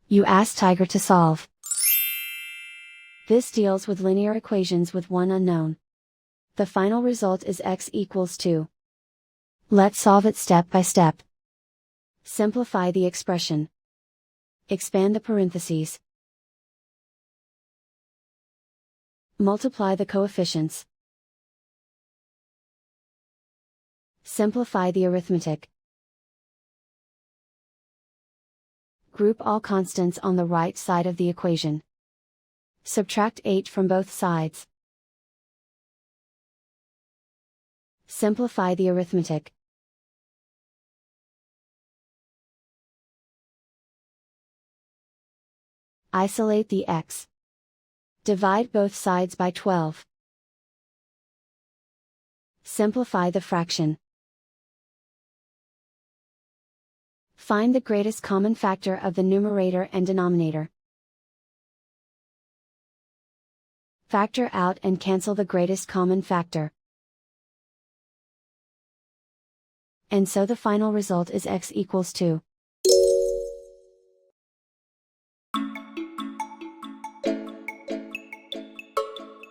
You ask Tiger to solve. This deals with linear equations with one unknown. The final result is x equals 2. Let's solve it step by step. Simplify the expression. Expand the parentheses. Multiply the coefficients. Simplify the arithmetic. Group all constants on the right side of the equation. Subtract 8 from both sides. Simplify the arithmetic. Isolate the x. Divide both sides by 12. Simplify the fraction. Find the greatest common factor of the numerator and denominator. Factor out and cancel the greatest common factor. And so the final result is x equals 2.